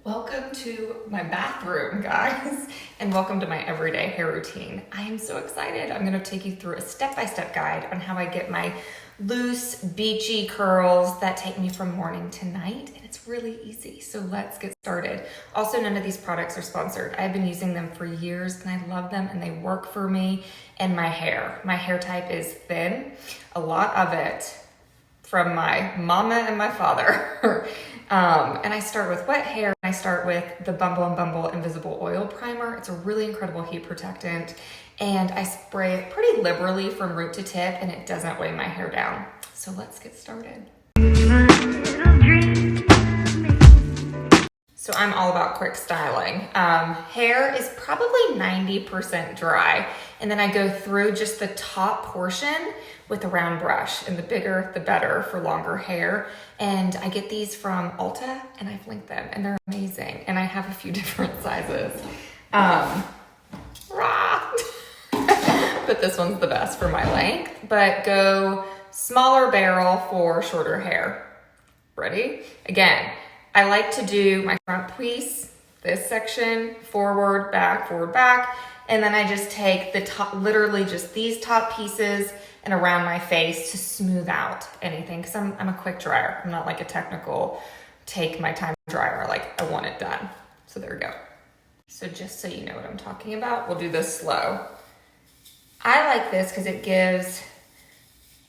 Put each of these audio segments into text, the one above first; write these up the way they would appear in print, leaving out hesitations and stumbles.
Welcome to my bathroom, guys, and welcome to my everyday hair routine. I am so excited. I'm gonna take you through a step-by-step guide on how I get my loose, beachy curls that take me from morning to night, and it's really easy, so let's get started. Also, none of these products are sponsored. I've been using them for years, and I love them, and they work for me and my hair. My hair type is thin, a lot of it from my mama and my father. And I start with wet hair. I start with the Bumble and Bumble Invisible Oil Primer. It's a really incredible heat protectant, and I spray it pretty liberally from root to tip, and it doesn't weigh my hair down. So let's get started. So I'm all about quick styling. Hair is probably 90% dry, and then I go through just the top portion with a round brush, and the bigger the better for longer hair. And I get these from Ulta, and I've linked them, and they're amazing. And I have a few different sizes. But this one's the best for my length, but go smaller barrel for shorter hair. Ready? Again, I like to do my front piece, this section, forward, back, and then I just take the top, literally just these top pieces and around my face to smooth out anything, because I'm a quick dryer. I'm not like a technical, take my time dryer, like I want it done. So there we go. So just so you know what I'm talking about, we'll do this slow. I like this because it gives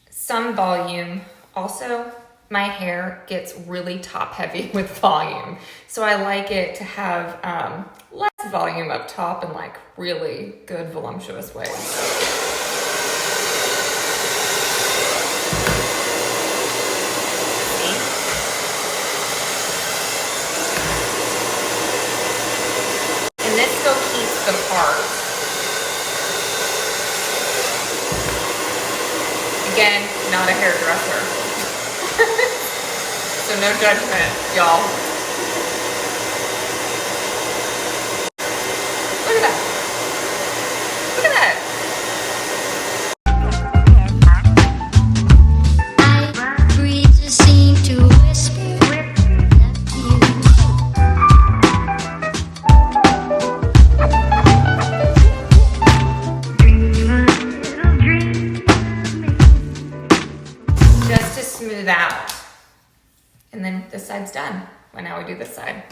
some volume. Also, my hair gets really top heavy with volume. So I like it to have less volume up top and like really good voluptuous waves. And this still keeps the part. Again, not a hairdresser. So no judgment, y'all. Look at that. Look at that. I breathe to seem to whisper Just to smooth out. And then this side's done. Well, now we do this side.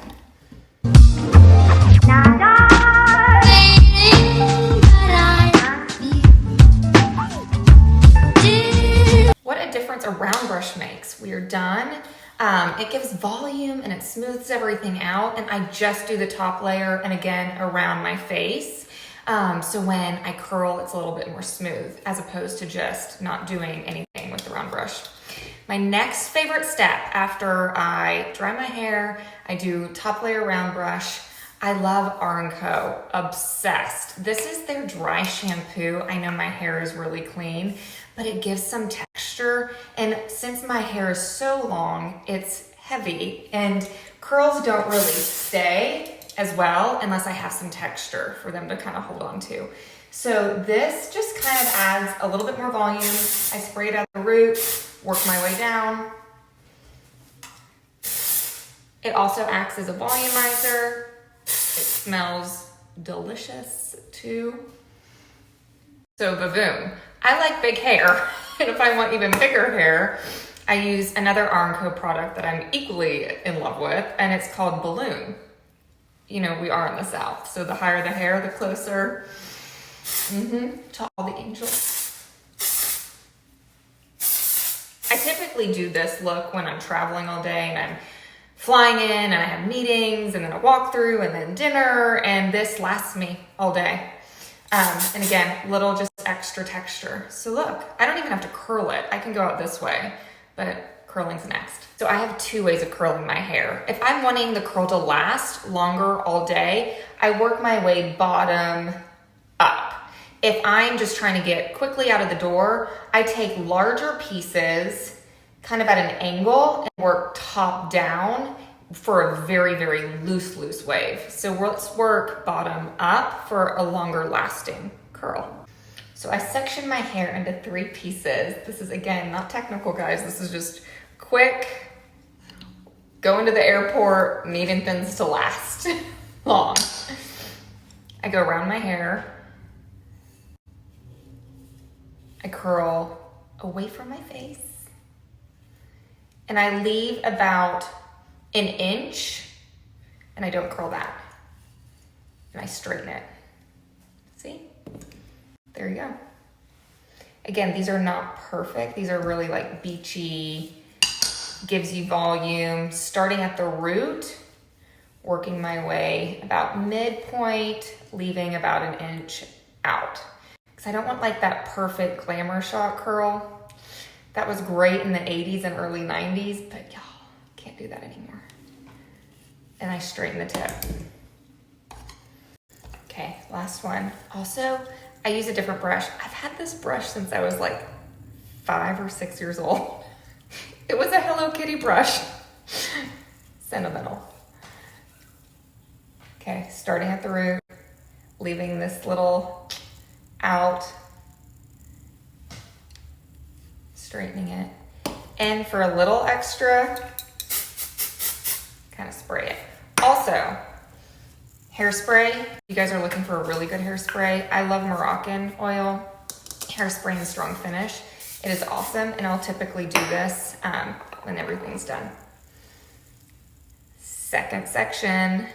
What a difference a round brush makes. We are done. It gives volume and it smooths everything out. And I just do the top layer and again around my face. So when I curl, it's a little bit more smooth as opposed to just not doing anything with the round brush. My next favorite step after I dry my hair, I do top layer round brush. I love R&Co, obsessed. This is their dry shampoo. I know my hair is really clean, but it gives some texture. And since my hair is so long, it's heavy and curls don't really stay as well unless I have some texture for them to kind of hold on to. So this just kind of adds a little bit more volume. I spray it at the root, work my way down. It also acts as a volumizer. It smells delicious too. So boom. I like big hair, and if I want even bigger hair, I use another R&Co product that I'm equally in love with, and it's called Balloon. You know, we are in the South, so the higher the hair, the closer to all the angels. I typically do this look when I'm traveling all day and I'm flying in and I have meetings and then a walkthrough and then dinner, and this lasts me all day. And again, little just extra texture. So look, I don't even have to curl it. I can go out this way, but curling's next. So I have two ways of curling my hair. If I'm wanting the curl to last longer all day, I work my way bottom up. If I'm just trying to get quickly out of the door, I take larger pieces kind of at an angle and work top down for a very, very loose wave. So let's work bottom up for a longer lasting curl. So I section my hair into 3 pieces. This is, again, not technical, guys. This is just quick going to the airport, needing things to last long. I go around my hair. I curl away from my face. And I leave about an inch, and I don't curl that. And I straighten it. See? There you go. Again, these are not perfect. These are really like beachy, gives you volume. Starting at the root, working my way about midpoint, leaving about an inch out. Because I don't want like that perfect glamour shot curl. That was great in the 80s and early 90s, but y'all can't do that anymore. And I straighten the tip. Okay, last one. Also, I use a different brush. I've had this brush since I was like 5 or 6 years old. It was a Hello Kitty brush. Sentimental. Okay, starting at the root, leaving this little out, straightening it. And for a little extra, kind of spray it. Also, hairspray. You guys are looking for a really good hairspray. I love Moroccan oil hairspray and strong finish. It is awesome, and I'll typically do this when everything's done. Second section.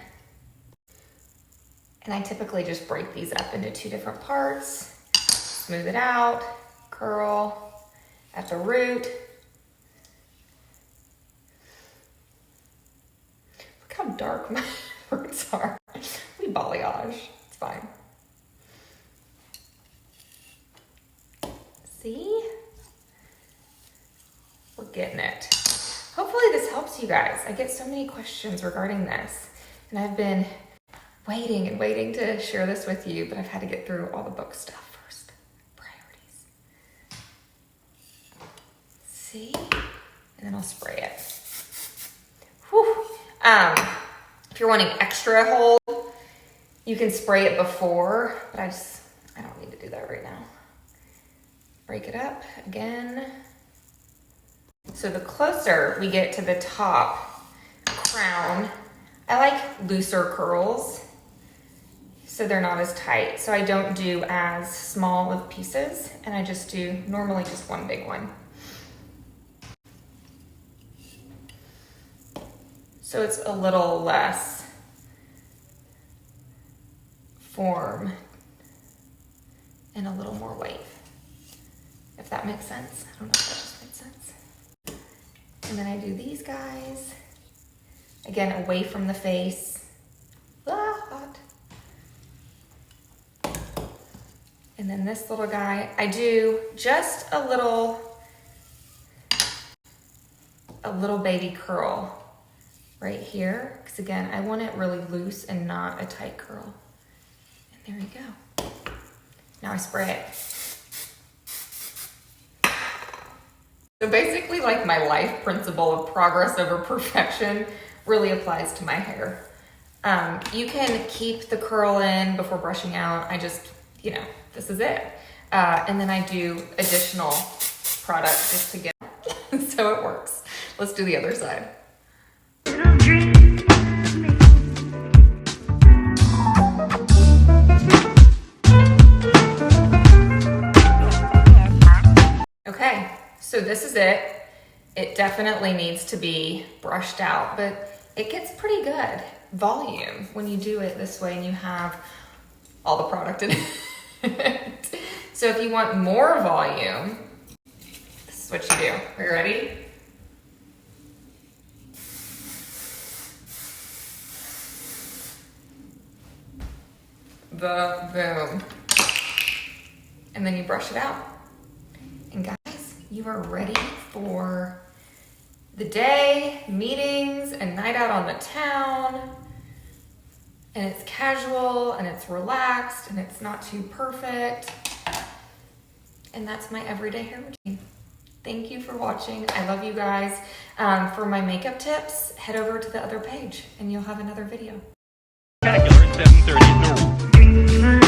And I typically just break these up into 2 different parts. Smooth it out, curl at the root. Look how dark my roots are. We balayage, it's fine. See? We're getting it. Hopefully this helps you guys. I get so many questions regarding this, and I've been waiting and waiting to share this with you, but I've had to get through all the book stuff first. Priorities. See? And then I'll spray it. Whew. If you're wanting extra hold, you can spray it before, but I don't need to do that right now. Break it up again. So the closer we get to the top crown, I like looser curls so they're not as tight. So I don't do as small of pieces, and I just do normally just one big one. So it's a little less form and a little more weight, if that makes sense. I don't know if that just made sense. And then I do these guys. Again, away from the face. Ah, hot. And then this little guy, I do just a little baby curl right here. Because again, I want it really loose and not a tight curl. And there you go. Now I spray it. So basically, like, my life principle of progress over perfection really applies to my hair. You can keep the curl in before brushing out. I just, this is it. And then I do additional product just to get so it works. Let's do the other side. Okay, so this is it. It definitely needs to be brushed out, but it gets pretty good volume when you do it this way and you have all the product in it. So if you want more volume, this is what you do. Are you ready? Boom. And then you brush it out. And guys, you are ready for the day, meetings, and night out on the town. And it's casual, and it's relaxed, and it's not too perfect. And that's my everyday hair routine. Thank you for watching. I love you guys. For my makeup tips, head over to the other page, and you'll have another video. Spectacular 730.